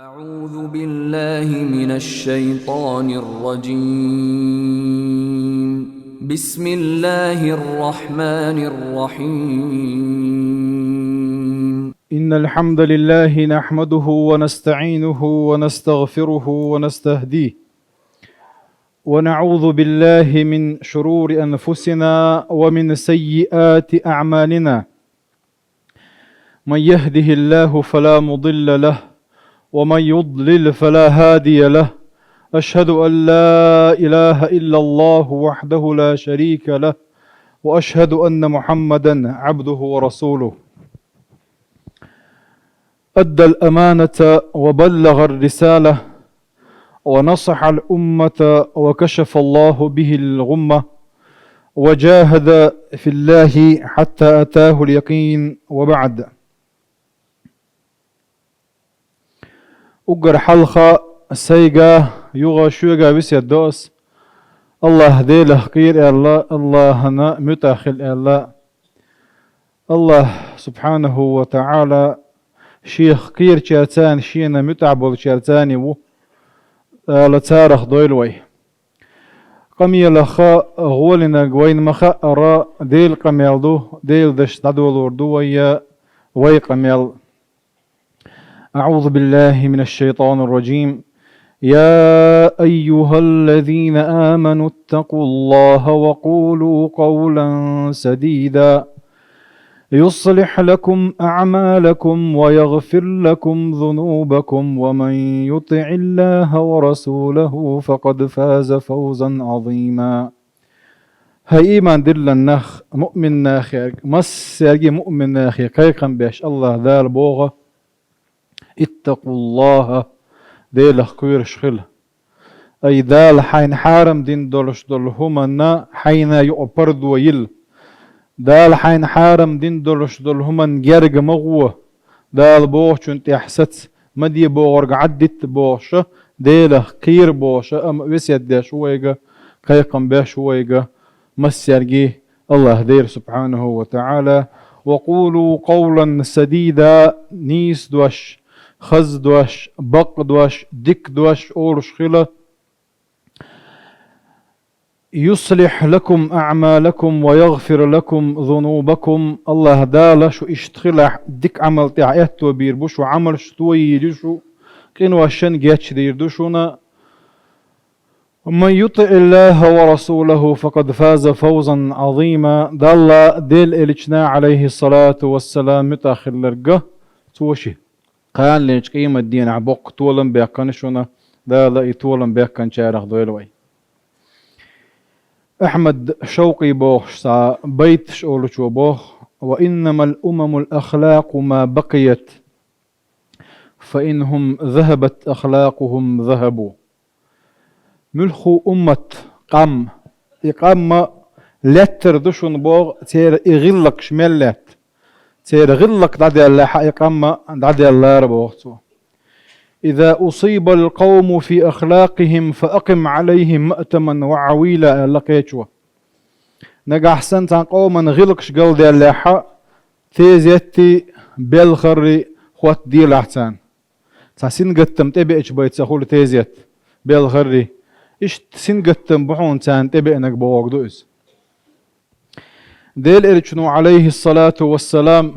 أعوذ بالله من الشيطان الرجيم. بسم الله الرحمن الرحيم. إن الحمد لله نحمده ونستعينه ونستغفره ونستهديه ونعوذ بالله من شرور أنفسنا ومن سيئات أعمالنا. من يهده الله فلا مضل له ومن يضلل فلا هادي له. أشهد أن لا إله إلا الله وحده لا شريك له وأشهد أن محمدا عبده ورسوله. أدى الأمانة وبلغ الرسالة ونصح الأمة وكشف الله به الغمة وجاهد في الله حتى أتاه اليقين. وبعد، أجر حلقة سيجا يغا شوغا بس يدوس الله ديله قير الله هنا متاخل الله سبحانه وتعالى شيخ قير شاتان شينا متعبول شاتاني و لتارخ دويلوي قمي لخا غولنا قوين مخا أرى ديل قميل دو ديل دش دادول وردو وي قميل. أعوذ بالله من الشيطان الرجيم. يا أيها الذين آمنوا اتقوا الله وقولوا قولا سديدا يصلح لكم أعمالكم ويغفر لكم ذنوبكم ومن يطع الله ورسوله فقد فاز فوزا عظيما. هاي إيمان دل النخ مؤمن ناخي مس يرجي مؤمن ناخي كيقن بيش الله ذال بوغة اتقوا الله ديل خير شخل أي ذال حين حارم دين دولش دولهما حين يؤبرد ويل دال حين حارم دين دولش دولهما جرج مغوة دال بوغ چونت احسد مدي بوغرق عدت بوغش ديله خير بوغش أم وسيد دي شويقة قيقم بيه شويقة مسيرجي الله دير سبحانه وتعالى. وقولوا قولا سديدا نيس دوش خز دوش بق دوش دك دوش أورش خلا يصلح لكم أعمالكم ويغفر لكم ذنوبكم. الله دالا شو اشتخلح دك عمل تعيت وبيربو شو عمل شتوي يدشو كين واشن جاتش ديردوشونا. من يطع الله ورسوله فقد فاز فوزا عظيما. دالا ديل إليشنا عليه الصلاة والسلام متاخر لرقه توشي قال ليش قيمة الدين عبوق طولن بيقنشونا دالا يطولن بيقن شارخ دويلوي. أحمد شوقي بوخ سا بيت شولشو بوخ. وإنما الأمم الأخلاق ما بقيت فإنهم ذهبت أخلاقهم ذهبوا. ملخو أمة قام إقام لتر دشون بوغ تير إغلق شملت تير غلق دادي الله إقام دادي الله ربوغتو. إذا أصيب القوم في أخلاقهم فأقم عليهم مأتما وعويلا لقيتشوا. نجح سنتان قوما غلقش قل دي اللحا تيزيتي بالخري خوات دي لحسان تسين قتم تبئش بيت سخول تيزيت بالخري إش تسين قتم بحون تان تبئنك بوغ دوز. ديل إرشنو عليه الصلاة والسلام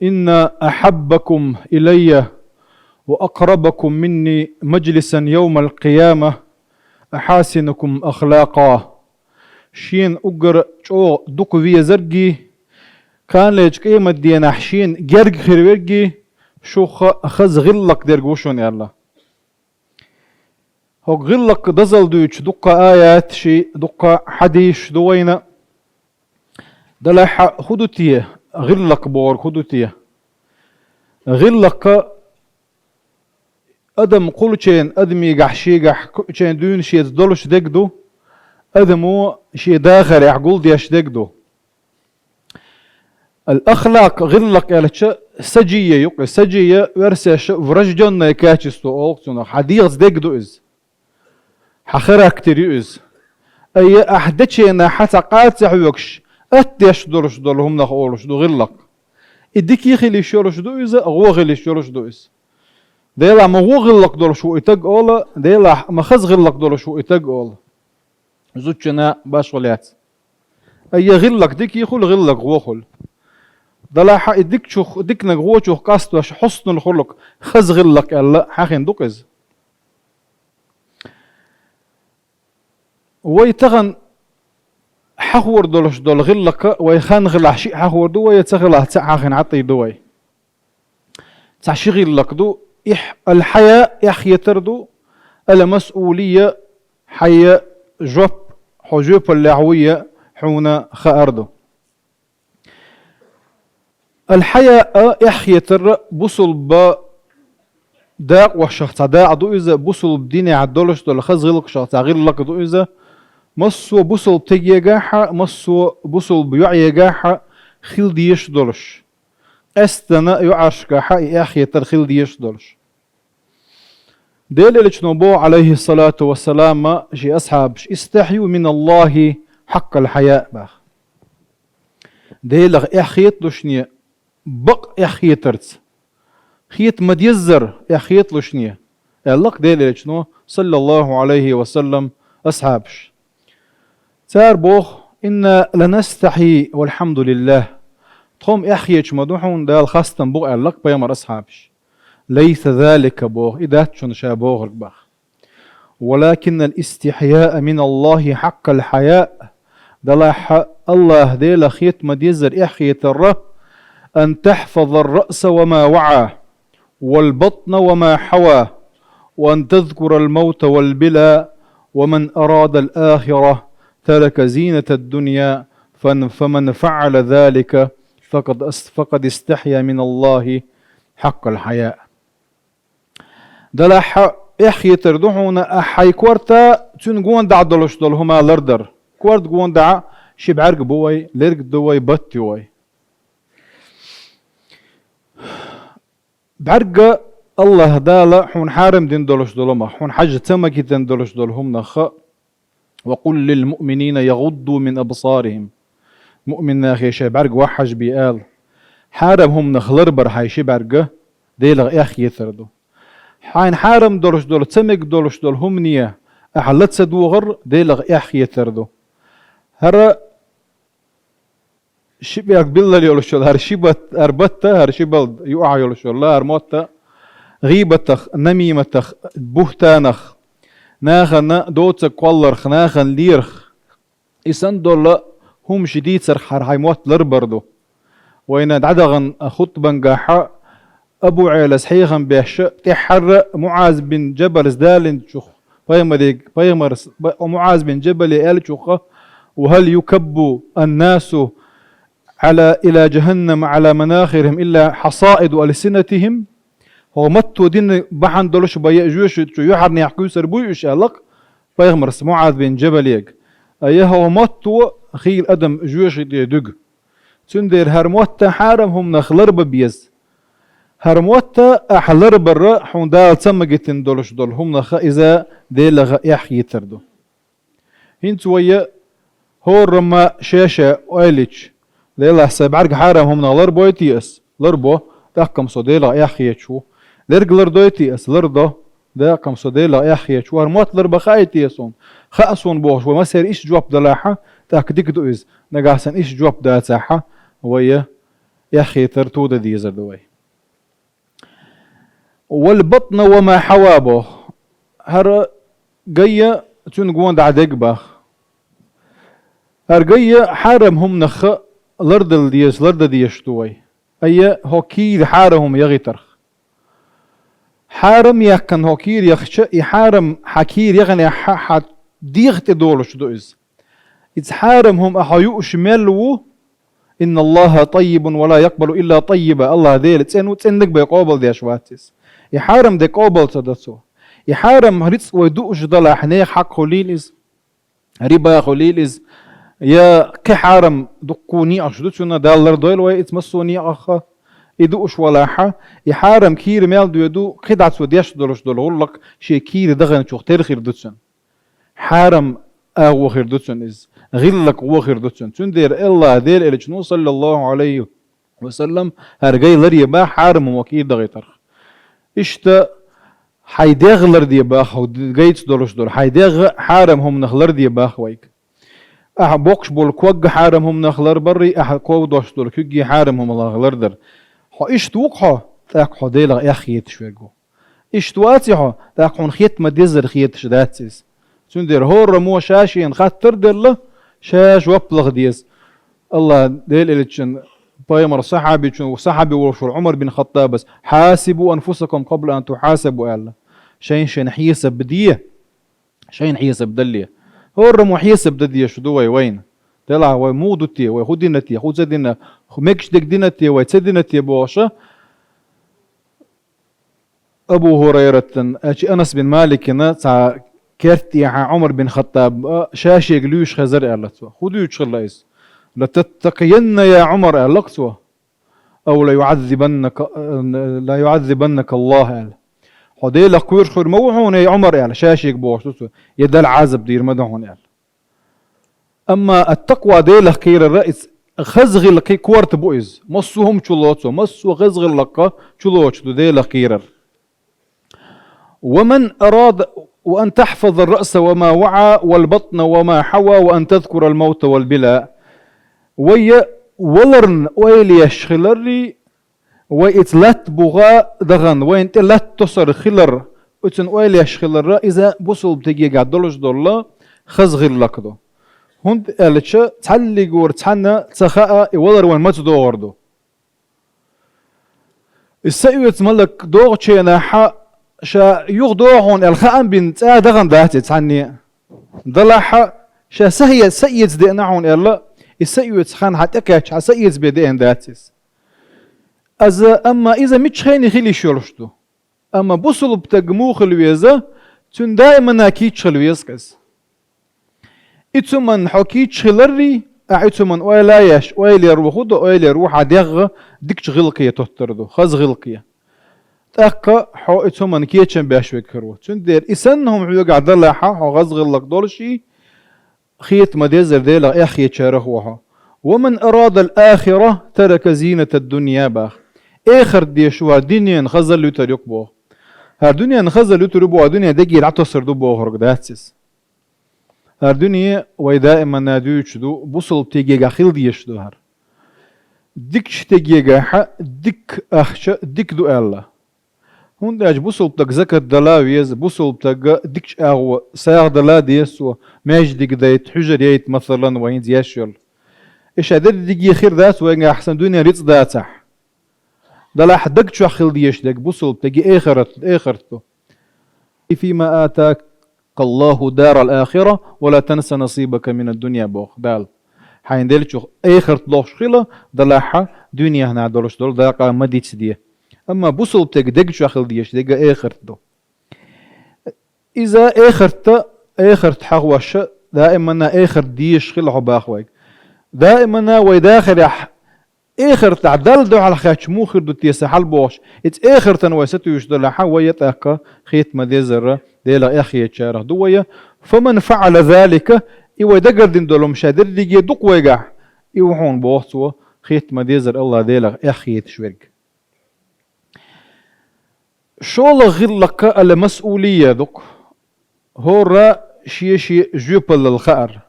إن أحبكم إلي وأقربكم مني مجلسا يوم القيامة أحاسنكم أخلاقا. شين أقر شو دقو في زرقي كان ليش قيمة دينا حشين جرق خيرجي شو أخذ غلق درقوشون يا الله. هو غلق دزل دوش دقة آيات شي دقة حديث دوينا دلح خدوتيه غلق بور خدوتيه غلق أدم قول شين أدمي قح شي قح شين دون شي تدلش دقدو أدمو شي داخل يعقول ديش دقدو. الأخلاق غلق يالتش سجية يقل سجية ورسش فرججن يكاتشستو أوقتنا حديث دقدو إز حخرا كتير إز أي أحدتشينا حتى قاتح يوكش أتيش دولش دولهم نخولش دو غلق إديكي خلي شورش دو إز أغو خلي شورش دو إز ديلا مغو غلق دول شو إتاق أولا ديلا مخز غلق دول شو إتاق أولا زوجنا باش غليات أي غلق ديك يخل غلق غوخل دلا حق ديك شو ديك نغو شو قاست وش حسن الخلق خز غلق ألا حاخين دوكز ويتغن حخور دولش دول غلق ويخان غلع شيء حخور دو ويتغلع تحاخين عطي دوي تعشي غلق دو الحياة يحيى تردو المسؤولية حياة جوب حجوب اللعوية حونا خاردو الحياة يحيى تر بوصل ب داق وشخص داق دو إذا بوصل بديني عدولش دول خز غلق شخص غلق دو إذا مصو بوصل بتجي جاحة مصو بوصل بيعي جاحة خيل ديش دولش استنا يعرش جاحة يحيى تر خيل ديش دولش ديل الجنوبو عليه الصلاة والسلام جي أصحاب استحيوا من الله حق الحياء باخ ديل إحيت لشنية بق إحيترت خيت مديزر إحيت لشنية اللق ديل الجنو صلى الله عليه وسلم أصحابش تار بوخ إن لنستحي والحمد لله تقوم إحيت مدوحون دال خاستن بوغ اللق بيمر أصحابش ليس ذلك بوغ إذا تشنشا بوغ بخ ولكن الاستحياء من الله حق الحياء دلح الله ديل خيت مديزر إحيت الره أن تحفظ الرأس وما وعى والبطن وما حوى وأن تذكر الموت والبلا ومن أراد الآخرة ترك زينة الدنيا فمن فعل ذلك فقد استحيا من الله حق الحياء دلح إحيى تردوحون أحي كورتا تنقون دع دلوش دلهما لردر كورت قون دع شب عرق بوي لرق دوي بطيوي بعرق الله دالا حون حارم دين دلوش دلهما حون حج تمكي دين دلوش دلهم نخ وقل للمؤمنين يغضوا من أبصارهم مؤمن ناخي شب عرق وحج بيقال حارمهم نخلربر حي شب عرق ديلا إحيى تردو حين حارم دولش دول تمك دولش دول هم نية أحلت سدوغر ديلغ إحيى تردو هر شبيك بالله يولشول هر شبت أربتة هر شبل يوعى يولشول لا هرموتة غيبتخ نميمتخ بهتانخ ناخن دوتك قولرخ ناخن ليرخ إسان دول هم شديد سرحر هايموت لربردو وإن دعدغن خطبا قاحا أبو عيلة صحيحا بيش تحر معاذ بن جبل زدال شخ بيمر معاذ بن جبل آل شخ وهل يكب الناس إلى جهنم على مناخرهم إلا حصائد ألسنتهم هو متو دين بحن دولش بيجوش يحرني يحكو سربويش ألق بيمر معاذ بن جبل يق أيه هو متو خيل أدم جوش يدق تندير هرموت حارمهم نخلر ببيز هرموتا أحلر برا حون دال تسمجتن دولش دول هم نخا إذا ديلغ يحيي تردو هنت ويا هو رما شاشة أيليش ديلا حساب عرق حارم هم نغلر بويتيس لربو تحكم صديلا يحيي شو لرق لردويتيس لردو داكم صديلا يحيي شو هرموت لربا خايتيسون خاصون بوش وما سير إيش جواب دلاحة تأكدك دو إز نقاسن إيش جواب داتاحة ويا يحيي ترتو دي زردوي والبطن وما حوابه هر جيا تنقون دعدك باخ هر جيا حارم هم نخ لرد ديش توي أي هوكير حارهم يغترخ حارم يكن هوكير يخش يحارم حكير يغني حد ديغت دولش دوز إذ حارم هم أحيوش ملو إن الله طيب ولا يقبل إلا طيبا الله ذيل تسنك بيقابل دي أشواتس يحارم دي قابل تدسو يحارم هريتس ويدوش ضل حنيخ حق خليلز ربا خليلز يا كحارم دقوني أشدوشنا دالر دويل ويتمسوني أخا يدوش ولاحة يحارم كير مال دو يدو قدعت سوديش دولش دول غلق شي كير دغن شوخ ترخير دوتسن حارم وخير دوتسن إز غلق وخير دوتسن تندير الله دير إلجنو صلى الله عليه وسلم هرقاي لريبا حارم وكير دغيتر إشتا حيدغلر دي باخ جيتس دولش دول حيدغ حارمهم نخلر دي باخ ويك بوكش بول كوج حارمهم نخلر بري كو دوش دول كيجي حارمهم الله غلر در ايش توقع تاك ديلا يا خيت شويغو ايش تواتي تاك خيت ما ديزر خيت شداتس سندر هور مو شاشين خاطر دل شاش وبلغ ديز الله ديل الچن بايمر صحابي وشو عمر بن خطاب بس حاسبوا انفسكم قبل ان تحاسبوا الله شين حيسب بديه شين حيسب دليه هور مو حيسب دديه شو دوي وين طلع ومودتي وخدينتي خدنا مكش دقدينتي وتسدينتي بوشه ابو هريره اشي انس بن مالك تاع كرتي عمر بن خطاب شاشي قلوش خزر الله خدوش خلاص لتتقين يا عمر ألقتوا أو لا يعذبنك الله حدي لقوير خير موحون يا عمر شاشيك بوش يدل عذب دير مدهون أما التقوى دي لخير الرئيس خزغ لقي كورت بويز مصوهم شلوتو مصو خزغ لقا شلوتو دي لخير ومن أراد وأن تحفظ الرأس وما وعى والبطن وما حوى وأن تذكر الموت والبلاء ويا ولرن ويلي يشخلري ويتلت بغا دغن وين تلت تصر خلر اتن ويلي يشخلر اذا بوصل بتجي قاعد دولش دولا خزغر لكدو هند قالتش تحلي جور تحنا تخاء ولر وين ما تدوردو السيوت ملك دوغ تشينا حا شا يغدوغون الخام بنت دغن داتي تحني ضلح شا سهي سيد ديناهون الا السيد خان حتى كاتش سيد بدين داتس اما اذا مش خيني خلي شورشتو اما بوصل بتجموخ الويزا تون دائما اكيد شلويزكس اتمن حكيت شلري اعتمن ولا يش ويلي روحو ويلي روح دغ ديك غلقيه تهتردو خز غلقيه تاكا حو اتمن كيتشن باشوي كرو تون دير اسنهم حيو قاعد لها غز غلق دولشي خيت مديزر ديلا اخي تشارهوها ومن اراد الاخره ترك زينه الدنيا باخ اخر دي شو دنيا نخزل يترك بو هر دنيا نخزل يترك بو دنيا دقي العتصر دو بو هرق داتسس هر دنيا ويدائما نادوش دو بوصل بتيجي خيل ديش دو هر ديكش تيجي حق ديك اخش ديك دو الله هون داج بوصل بتك زكاة دلاويز بوصل بتك ديكش اغو ساغ دلا ديسو ماج ديك دايت حجر يايت مثلا وين دياشل ايش عدد ديجي خير ذات وين احسن دنيا ريت ذاتح دلا حدك شو خيل ديش دك بوصل بتجي اخرته فيما اتاك الله دار الاخره ولا تنسى نصيبك من الدنيا بوخ دال حين دلشو اخرت لوش خيله دلا دنيا هنا دولش دول دقه مديت ديه اما بوصل بتك شو خيل ديش دقه اخرته اذا اخرت حغوش دائما اخر ديش خيله باخويك دائما ويداخل اخر تعدل دو على خاتش موخر دو تيسا حال بوش ات اخر تنويستو يشدو لحا ويتاكا خيت مديزر ديلا اخي تشاره دويا فمن فعل ذلك ايوا دقر دين دولو مشادر ديجي دوق ويقع ايوحون بوحتو خيت مديزر الله ديلا اخي تشورق شو لغلق المسؤولية دوك هورا شي جوبل الخار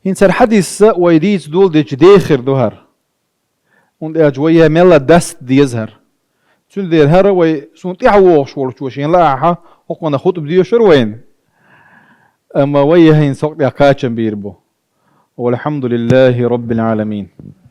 هنسر حديث ويديت دول ديش ديخر دوهر und جوية ميلا دست ديزهر سون دير هر وي سون تيعوش ورشوشين لاحا حقنا خطب ديوشر وين اما ويه هين سوق يا كاتشن بيربو والحمد لله رب العالمين